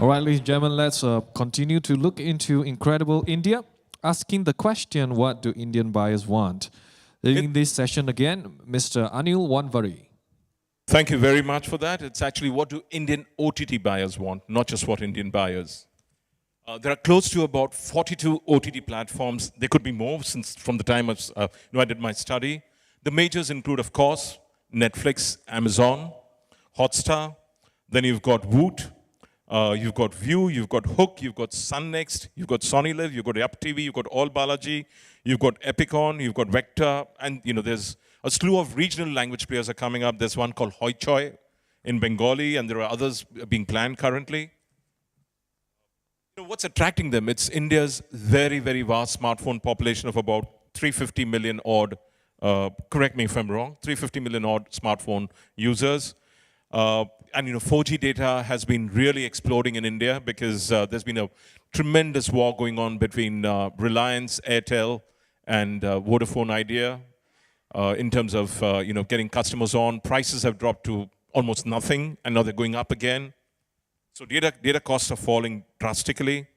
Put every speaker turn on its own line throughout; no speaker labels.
All right, ladies and gentlemen, let's continue to look into Incredible India, asking the question, what do Indian buyers want? Leading this session again, Mr. Anil Wanvari.
Thank you very much for that. It's actually what do Indian OTT buyers want, not just what Indian buyers. There are close to about 42 OTT platforms. There could be more since from the time I did my study. The majors include, of course, Netflix, Amazon, Hotstar. Then you've got Woot, you've got View, you've got Hook, you've got Sun Next, you've got Sony Live, you've got Up TV, you've got All Balaji, you've got Epicon, you've got Vector, and there's a slew of regional language players are coming up. There's one called Hoichoi in Bengali, and there are others being planned currently. What's attracting them? It's India's very, very vast smartphone population of about 350 million odd, correct me if I'm wrong, 350 million odd smartphone users. And 4G data has been really exploding in India because there's been a tremendous war going on between Reliance, Airtel, and Vodafone Idea in terms of getting customers on. Prices have dropped to almost nothing, and now they're going up again. So data costs are falling drastically.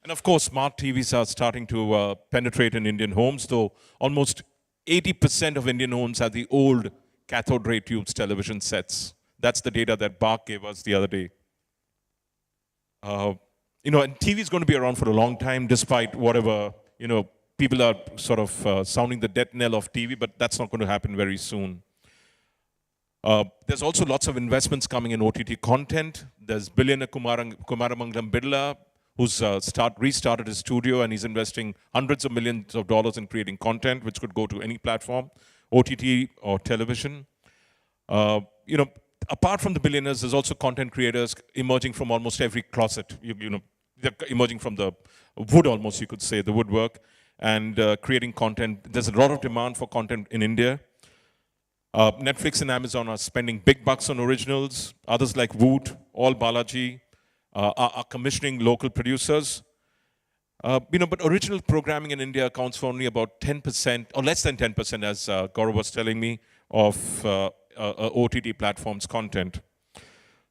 And of course, smart TVs are starting to penetrate in Indian homes, though almost 80% of Indian homes have the old cathode ray tubes television sets. That's the data that Bark gave us the other day. And TV is going to be around for a long time, despite whatever, people are sort of sounding the death knell of TV, but that's not going to happen very soon. There's also lots of investments coming in OTT content. There's billionaire Kumaramangalam Birla, who's restarted his studio, and he's investing hundreds of millions of dollars in creating content, which could go to any platform, OTT or television. Apart from the billionaires, there's also content creators emerging from almost every closet. They're emerging from the wood, almost, you could say, the woodwork, and creating content. There's a lot of demand for content in India. Netflix and Amazon are spending big bucks on originals. Others like Woot, All Balaji, are commissioning local producers. But original programming in India accounts for only about 10%, or less than 10%, as Gaurav was telling me, of OTT platforms' content.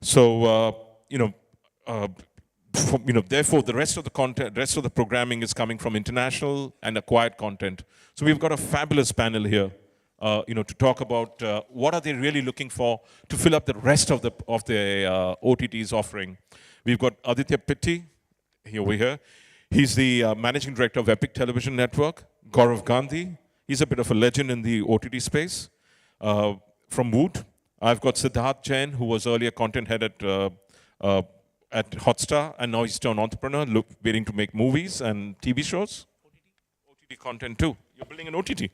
So, therefore, the rest of the content, rest of the programming is coming from international and acquired content. So we've got a fabulous panel here, to talk about what are they really looking for to fill up the rest of the OTT's offering. We've got Aditya Pitti over here. He's the managing director of Epic Television Network. Gaurav Gandhi, he's a bit of a legend in the OTT space. From Woot, I've got Siddharth Jain, who was earlier content head at Hotstar, and now he's turned entrepreneur, waiting to make movies and TV shows. OTT content too. You're building an OTT?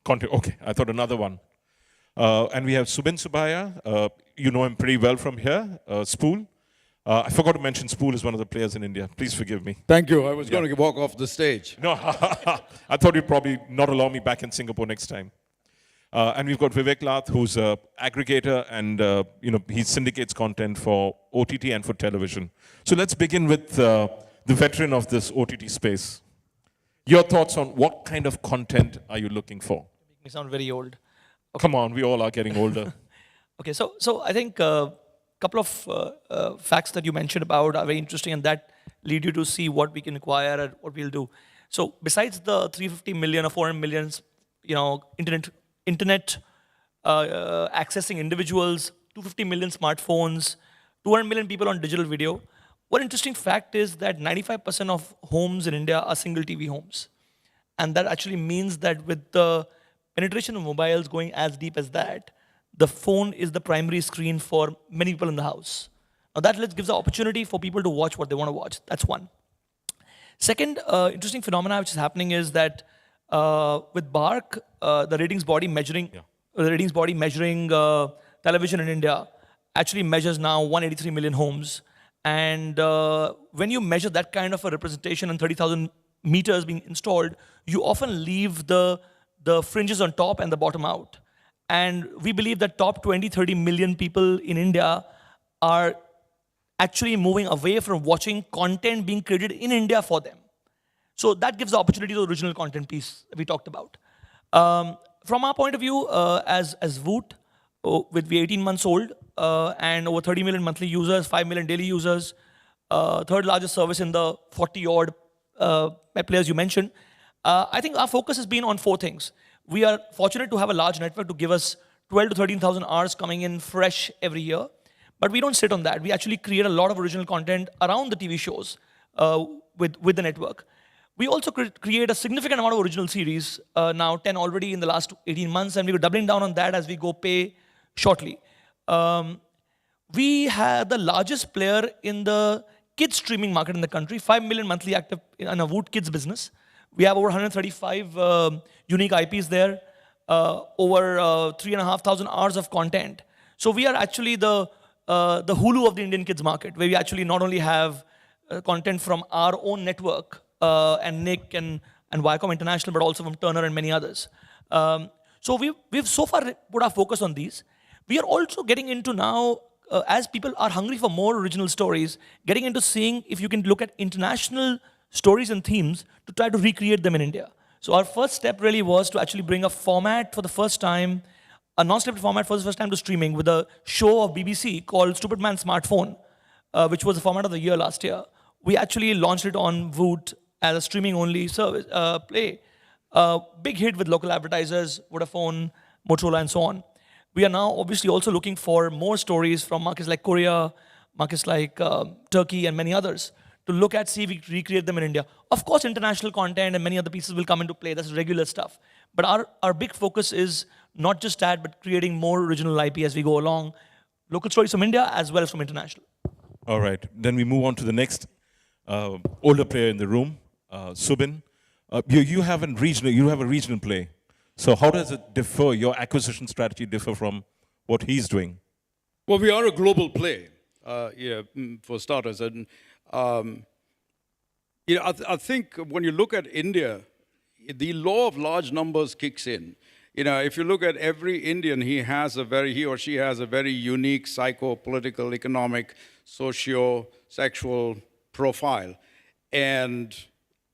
Content. Okay, I thought another one. And we have Subin Subaya. You know him pretty well from here, Spool. I forgot to mention Spool is one of the players in India. Please forgive me.
Thank you. I was going to walk off the stage.
No, I thought you'd probably not allow me back in Singapore next time. And we've got Vivek Lath, who's an aggregator, and he syndicates content for OTT and for television. So let's begin with the veteran of this OTT space. Your thoughts on what kind of content are you looking for?
You sound very old. Okay.
Come on, we all are getting older.
Okay, so I think a couple of facts that you mentioned about are very interesting, and that lead you to see what we can acquire and what we'll do. So besides the 350 million or 400 million, internet accessing individuals, 250 million smartphones, 200 million people on digital video. One interesting fact is that 95% of homes in India are single TV homes. And that actually means that with the penetration of mobiles going as deep as that, the phone is the primary screen for many people in the house. Now that gives the opportunity for people to watch what they want to watch. That's one. Second interesting phenomena which is happening is that with Bark, the ratings body measuring television in India actually measures now 183 million homes. And when you measure that kind of a representation and 30,000 meters being installed, you often leave the fringes on top and the bottom out. And we believe that top 20, 30 million people in India are actually moving away from watching content being created in India for them. So that gives the opportunity to the original content piece that we talked about. From our point of view, as Woot, with 18 months old and over 30 million monthly users, 5 million daily users, third largest service in the 40 odd players you mentioned. I think our focus has been on four things. We are fortunate to have a large network to give us 12 to 13,000 hours coming in fresh every year. But we don't sit on that. We actually create a lot of original content around the TV shows with the network. We also create a significant amount of original series, now 10 already in the last 18 months, and we're doubling down on that as we go pay shortly. We have the largest player in the kids streaming market in the country, 5 million monthly active in a Woot Kids business. We have over 135 unique IPs there, over 3,500 hours of content. So we are actually the Hulu of the Indian kids market, where we actually not only have content from our own network and Nick and Viacom International, but also from Turner and many others. So we've so far put our focus on these. We are also getting into now, as people are hungry for more original stories, getting into seeing if you can look at international stories and themes to try to recreate them in India. So our first step really was to actually bring a format for the first time, a non-scripted format for the first time to streaming with a show of BBC called Stupid Man Smartphone, which was the format of the year last year. We actually launched it on Voot as a streaming-only service play. Big hit with local advertisers, Vodafone, Motorola, and so on. We are now obviously also looking for more stories from markets like Korea, markets like Turkey, and many others to look at, see if we recreate them in India. Of course, international content and many other pieces will come into play. That's regular stuff. But our big focus is not just that, but creating more original IP as we go along. Local stories from India as well as from international.
All right. Then we move on to the next older player in the room, Subin. You have a regional play. So how does it differ, your acquisition strategy differ from what he's doing?
Well, we are a global play, for starters. And, I think when you look at India, the law of large numbers kicks in. If you look at every Indian, he or she has a very unique psycho-political, economic, socio-sexual profile. And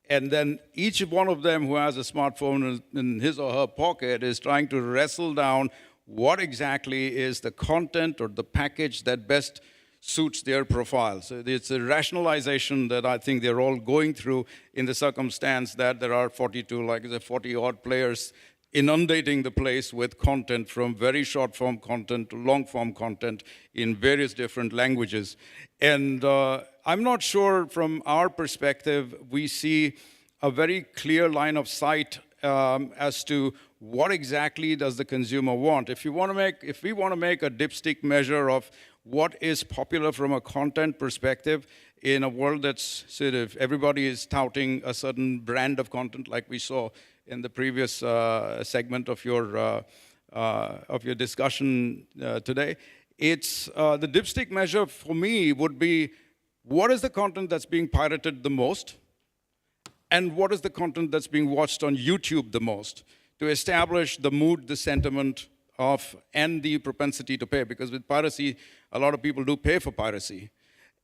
then each one of them who has a smartphone in his or her pocket is trying to wrestle down what exactly is the content or the package that best suits their profile. So it's a rationalization that I think they're all going through in the circumstance that there are 40-odd players inundating the place with content, from very short-form content to long-form content in various different languages. And I'm not sure from our perspective we see a very clear line of sight as to what exactly does the consumer want. If we want to make a dipstick measure of what is popular from a content perspective in a world that's sort of everybody is touting a certain brand of content, like we saw in the previous segment of your discussion today, it's the dipstick measure for me would be what is the content that's being pirated the most, and what is the content that's being watched on YouTube the most, to establish the mood, the sentiment of, and the propensity to pay. Because with piracy, a lot of people do pay for piracy.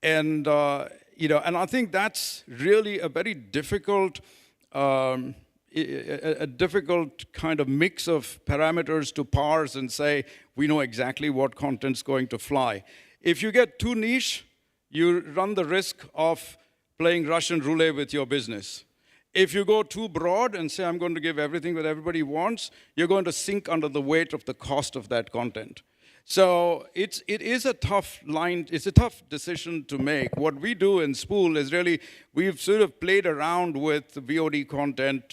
And, and I think that's really a very difficult, a difficult kind of mix of parameters to parse and say, we know exactly what content's going to fly. If you get too niche, you run the risk of playing Russian roulette with your business. If you go too broad and say, I'm going to give everything that everybody wants, you're going to sink under the weight of the cost of that content. So it is a tough line, it's a tough decision to make. What we do in Spool is really, we've sort of played around with VOD content,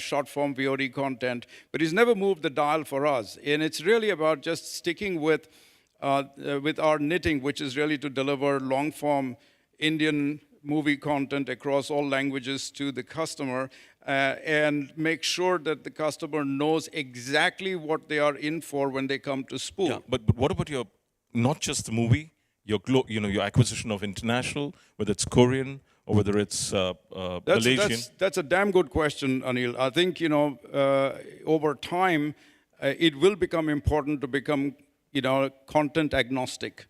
short form VOD content, but it's never moved the dial for us. And it's really about just sticking with our knitting, which is really to deliver long form Indian movie content across all languages to the customer and make sure that the customer knows exactly what they are in for when they come to Spool.
Yeah, but what about your, not just the movie, your acquisition of international, whether it's Korean or whether it's Malaysian?
That's a damn good question, Anil. I think, over time, it will become important to become, content agnostic.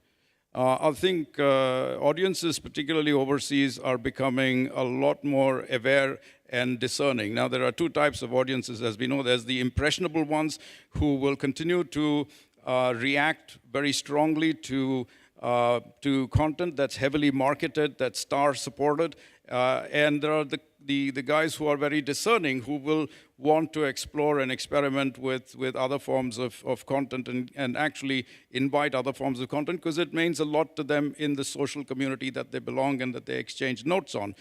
I think audiences, particularly overseas, are becoming a lot more aware and discerning. Now, there are two types of audiences, as we know. There's the impressionable ones who will continue to react very strongly to to content that's heavily marketed, that's star supported, and there are the guys who are very discerning who will want to explore and experiment with other forms of content and actually invite other forms of content because it means a lot to them in the social community that they belong and that they exchange notes on.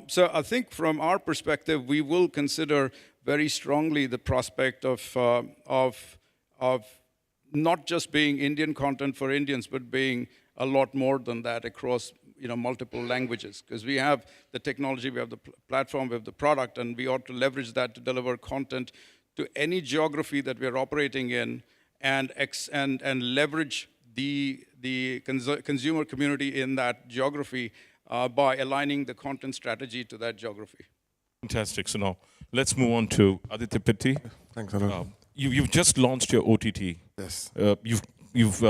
So I think from our perspective, we will consider very strongly the prospect of not just being Indian content for Indians, but being a lot more than that across multiple languages. Because we have the technology, we have the platform, we have the product, and we ought to leverage that to deliver content to any geography that we are operating in, and leverage the consumer community in that geography by aligning the content strategy to that geography.
Fantastic. So now let's move on to Aditya Pitti.
Thanks, Anil.
You've just launched your OTT.
Yes.
You've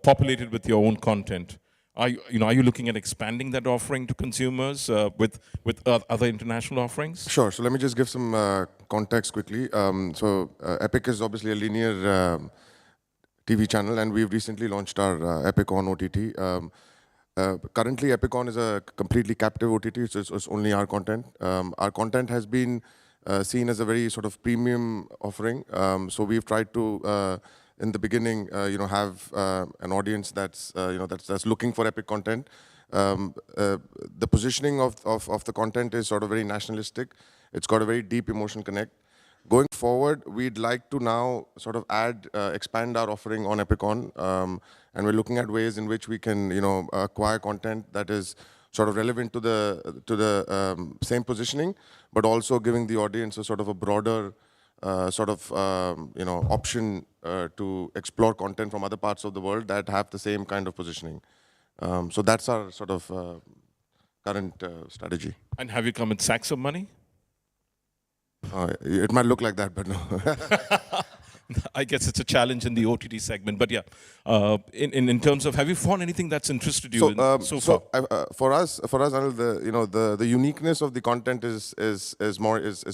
populated with your own content. Are you looking at expanding that offering to consumers with other international offerings?
Sure. So let me just give some context quickly. Epic is obviously a linear TV channel, and we've recently launched our Epic On OTT. Currently, Epic On is a completely captive OTT, so it's only our content. Our content has been seen as a very sort of premium offering. So we've tried to, in the beginning, have an audience that's looking for epic content. The positioning of the content is sort of very nationalistic. It's got a very deep emotional connect. Going forward, we'd like to now sort of expand our offering on Epic On, and we're looking at ways in which we can, acquire content that is sort of relevant to the same positioning, but also giving the audience a sort of a broader option to explore content from other parts of the world that have the same kind of positioning. So that's our sort of current strategy.
And have you come with sacks of money?
It might look like that, but no.
I guess it's a challenge in the OTT segment, but yeah. In terms of, have you found anything that's interested you so far?
For us, Anil, the uniqueness of the content is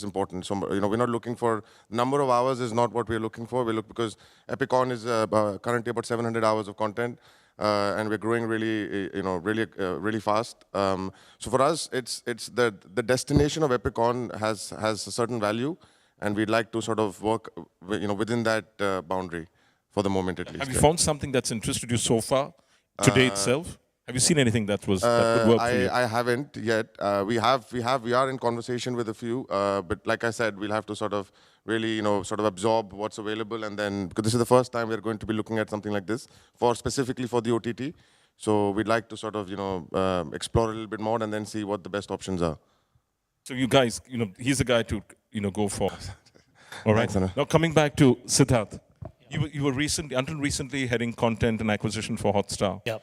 important. So we're not looking for number of hours is not what we're looking for. Because Epic On is currently about 700 hours of content. And we're growing really fast. So for us, it's the destination of Epic On has a certain value, and we'd like to sort of work within that boundary for the moment at least.
Have you found something that's interested you so far today itself? Have you seen anything that would work for you?
I haven't yet. We are in conversation with a few, but like I said, we'll have to sort of really, sort of absorb what's available, and then, because this is the first time we're going to be looking at something like this specifically for the OTT. So we'd like to sort of, explore a little bit more and then see what the best options are.
So you guys, he's the guy to, go for. All right.
Thanks,
Now coming back to Siddharth, you were until recently heading content and acquisition for Hotstar.
Yeah.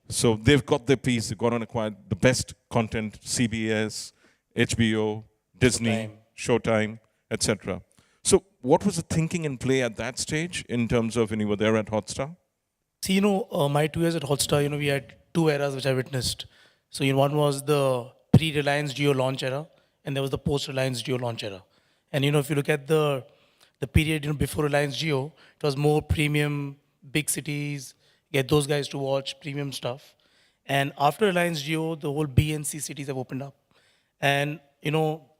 So they've got their piece. They've gone and acquired the best content: CBS, HBO, Disney, Showtime, etc. So what was the thinking in play at that stage in terms of when you were there at Hotstar?
See, my 2 years at Hotstar, we had 2 eras which I witnessed. So, one was the pre-Reliance Jio launch era, and there was the post-Reliance Jio launch era. And, if you look at the period, before Reliance Jio, it was more premium, big cities, get those guys to watch premium stuff. And after Reliance Jio, the whole B and C cities have opened up. And,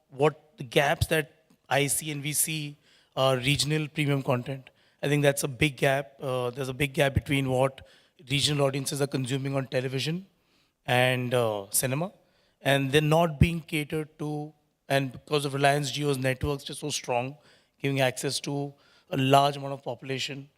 what the gaps that I see and we see are regional premium content. I think that's a big gap. There's a big gap between what regional audiences are consuming on television and cinema. And they're not being catered to, and because of Reliance Jio's networks just so strong, giving access to a large amount of population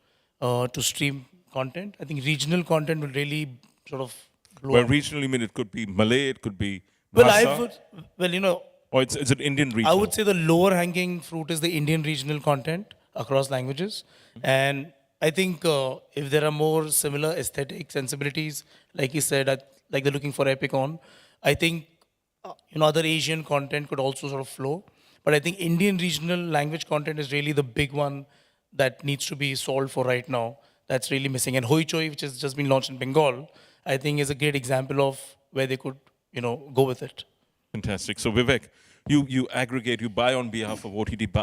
to stream content. I think regional content will really sort of blow
Well,
up.
regionally, I mean, it could be Malay, it could be
Well,
Bhasa, or it's an Indian region.
I would say the lower hanging fruit is the Indian regional content across languages. And I think if there are more similar aesthetic sensibilities, like you said, like they're looking for Epic On, I think other Asian content could also sort of flow. But I think Indian regional language content is really the big one that needs to be solved for right now. That's really missing. And Hoi Choi, which has just been launched in Bengal, I think is a great example of where they could, go with it.
Fantastic. So Vivek, you aggregate, you buy on behalf of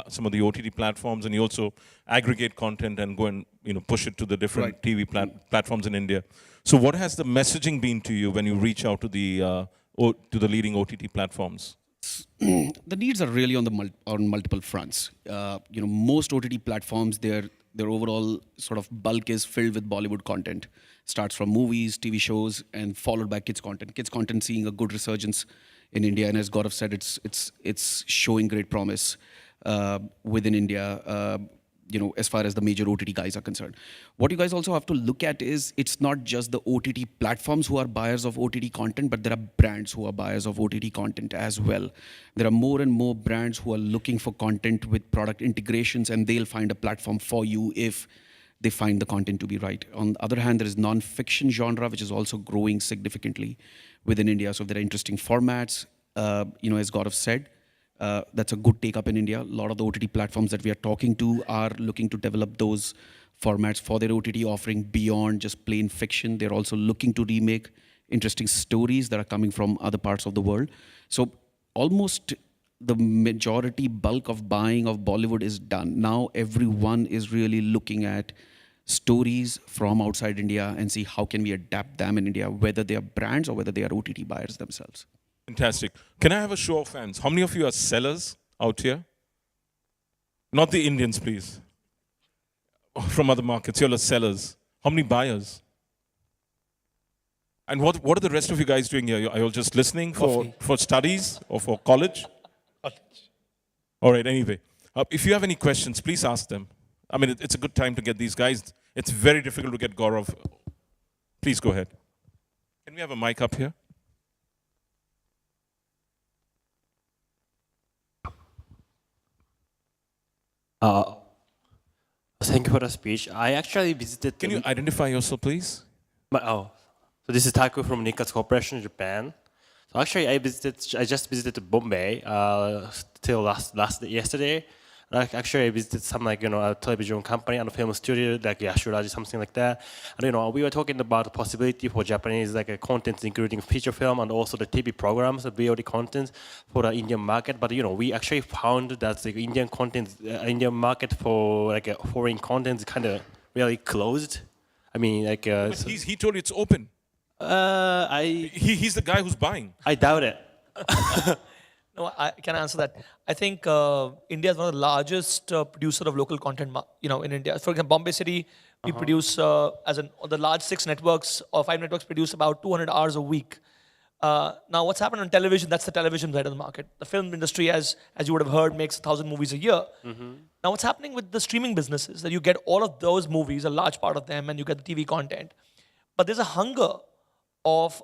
some of the OTT platforms, and you also aggregate content and go and push it to the different TV platforms in India. So what has the messaging been to you when you reach out to the leading OTT platforms?
The needs are really on multiple fronts. Most OTT platforms, their overall sort of bulk is filled with Bollywood content. Starts from movies, TV shows, and followed by kids content. Kids content seeing a good resurgence in India, and as Gaurav said, it's showing great promise within India. As far as the major OTT guys are concerned. What you guys also have to look at is it's not just the OTT platforms who are buyers of OTT content, but there are brands who are buyers of OTT content as well. There are more and more brands who are looking for content with product integrations, and they'll find a platform for you if they find the content to be right. On the other hand, there is non-fiction genre, which is also growing significantly within India. So if there are interesting formats, as Gaurav said, that's a good take up in India. A lot of the OTT platforms that we are talking to are looking to develop those formats for their OTT offering beyond just plain fiction. They're also looking to remake interesting stories that are coming from other parts of the world. So almost the majority bulk of buying of Bollywood is done. Now everyone is really looking at stories from outside India and see how can we adapt them in India, whether they are brands or whether they are OTT buyers themselves.
Fantastic. Can I have a show of hands? How many of you are sellers out here? Not the Indians, please. From other markets, you're sellers. How many buyers? And what are the rest of you guys doing here? Are you all just listening for studies or for college? All right, anyway. If you have any questions, please ask them. I mean, it's a good time to get these guys. It's very difficult to get Gaurav. Please go ahead. Can we have a mic up here?
Thank you for the speech. I actually visited.
Can you identify yourself, please?
So this is Taku from Nikkatsu Corporation, Japan. So actually, I just visited Bombay till yesterday. Actually, I visited some a television company and a film studio like Yashuraji, something like that. And we were talking about the possibility for Japanese content, including feature film and also the TV programs, the VOD content for the Indian market. But we actually found that the Indian content, Indian market for foreign content is kind of really closed. I mean,
But he told you it's open. He's the guy who's buying.
I doubt it.
No, I can answer that. I think India is one of the largest producer of local content, in India. For example, Bombay City, we produce the large 6 networks or 5 networks produce about 200 hours a week. Now, what's happened on television? That's the television side of the market. The film industry, as you would have heard, makes 1,000 movies a year. Now, what's happening with the streaming businesses? That you get all of those movies, a large part of them, and you get the TV content. But there's a hunger of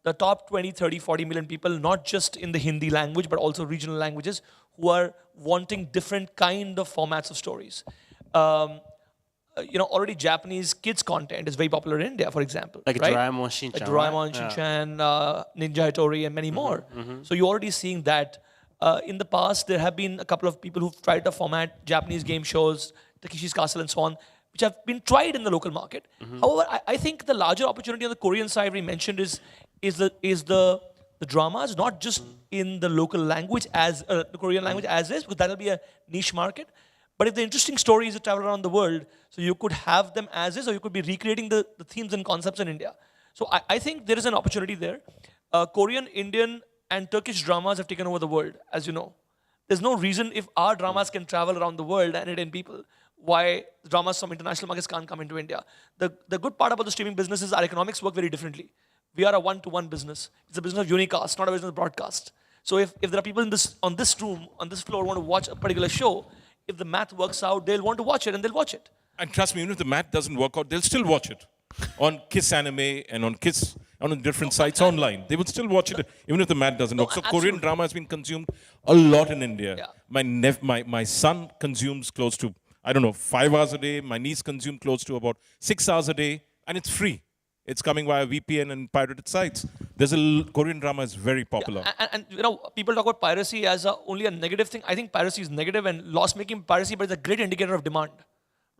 the top 20, 30, 40 million people, not just in the Hindi language, but also regional languages, who are wanting different kind of formats of stories. Already Japanese kids content is very popular in India, for example.
Like
right?
Doraemon, Shinchan.
Like Doraemon, Shinchan, Ninja Hattori, and many more. So you're already seeing that. In the past, there have been a couple of people who've tried to format Japanese game shows, Takeshi's Castle and so on, which have been tried in the local market. However, I think the larger opportunity on the Korean side we mentioned is the dramas, not just in the local language as the Korean language as is, because that'll be a niche market. But if the interesting stories that travel around the world, so you could have them as is, or you could be recreating the themes and concepts in India. So I think there is an opportunity there. Korean, Indian, and Turkish dramas have taken over the world, as you know. There's no reason if our dramas can travel around the world and entertain people, why dramas from international markets can't come into India. The good part about the streaming business is our economics work very differently. We are a one-to-one business. It's a business of unicast, not a business of broadcast. So if there are people on this room, on this floor, who want to watch a particular show, if the math works out, they'll want to watch it and they'll watch it.
And trust me, even if the math doesn't work out, they'll still watch it on Kiss Anime and on different sites online. They would still watch it even if the math doesn't work. So
absolutely.
Korean drama has been consumed a lot in India.
Yeah.
My son consumes close to, 5 hours a day. My niece consumes close to about 6 hours a day, and it's free. It's coming via VPN and pirated sites. Korean drama is very popular.
Yeah. And people talk about piracy as only a negative thing. I think piracy is negative and loss-making piracy, but it's a great indicator of demand,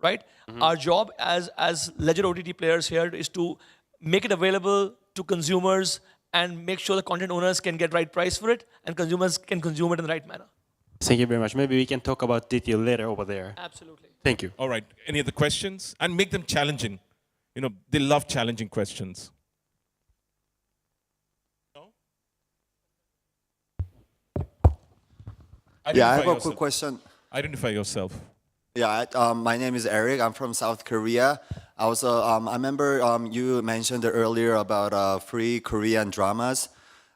right? Our job as ledger OTT players here is to make it available to consumers and make sure the content owners can get right price for it and consumers can consume it in the right manner.
Thank you very much. Maybe we can talk about detail later over there.
Absolutely.
Thank you.
All right. Any other questions? And make them challenging. You know, they love challenging questions. No?
Yeah, I
Identify
have a quick
yourself.
question.
Identify yourself.
Yeah, my name is Eric. I'm from South Korea. I remember you mentioned earlier about free Korean dramas.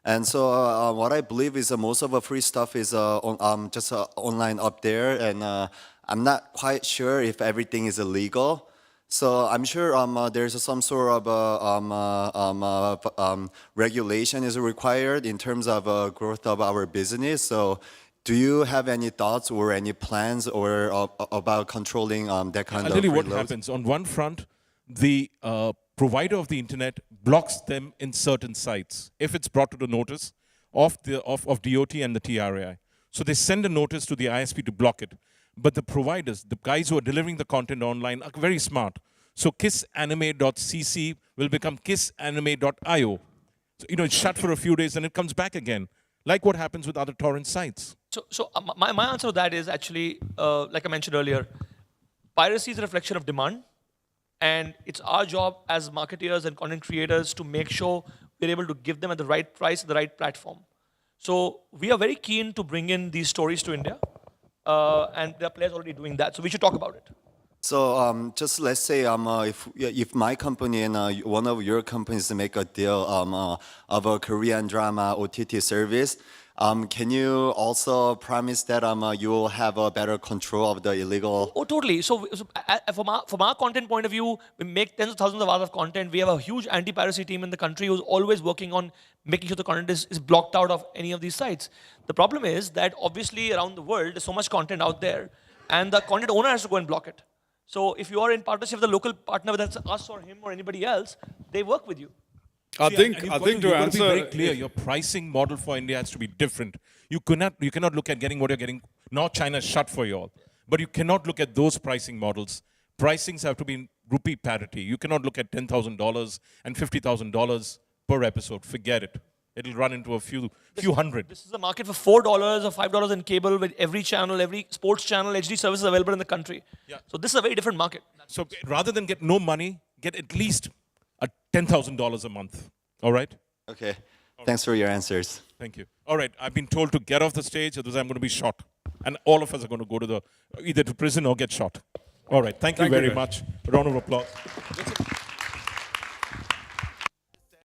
And so what I believe is most of the free stuff is just online up there. And I'm not quite sure if everything is illegal. So I'm sure there's some sort of regulation is required in terms of growth of our business. So do you have any thoughts or any plans or about controlling that kind
I'll
of
tell you what
freeloads?
happens. On one front, the provider of the internet blocks them in certain sites if it's brought to the notice of DOT and the TRAI. So they send a notice to the ISP to block it. But the providers, the guys who are delivering the content online, are very smart. So kissanime.cc will become kissanime.io. So, you know, it's shut for a few days and it comes back again, like what happens with other torrent sites.
So my answer to that is actually, like I mentioned earlier, piracy is a reflection of demand. And it's our job as marketeers and content creators to make sure we're able to give them at the right price, the right platform. So we are very keen to bring in these stories to India. And there are players already doing that. So we should talk about it.
So just let's say if my company and one of your companies make a deal of a Korean drama OTT service, can you also promise that you will have a better control of the illegal?
Oh, totally. So from our content point of view, we make tens of thousands of hours of content. We have a huge anti-piracy team in the country who's always working on making sure the content is blocked out of any of these sites. The problem is that obviously around the world, there's so much content out there, and the content owner has to go and block it. So if you are in partnership with a local partner, whether it's us or him or anybody else, they work with you.
I think
you've
to
got to
answer,
be very clear. Your pricing model for India has to be different. You cannot look at getting what you're getting. Now China's shut for you all. But you cannot look at those pricing models. Pricings have to be in rupee parity. You cannot look at $10,000 and $50,000 per episode. Forget it. It'll run into a few hundred.
This is a market for $4 or $5 in cable with every channel, every sports channel, HD services available in the country.
Yeah.
So this is a very different market.
So rather than get no money, get at least $10,000 a month. All right?
Okay. Thanks for your answers.
Thank you. All right. I've been told to get off the stage, otherwise I'm going to be shot. And all of us are going to go to either to prison or get shot. All right. Thank you very much. A round of applause.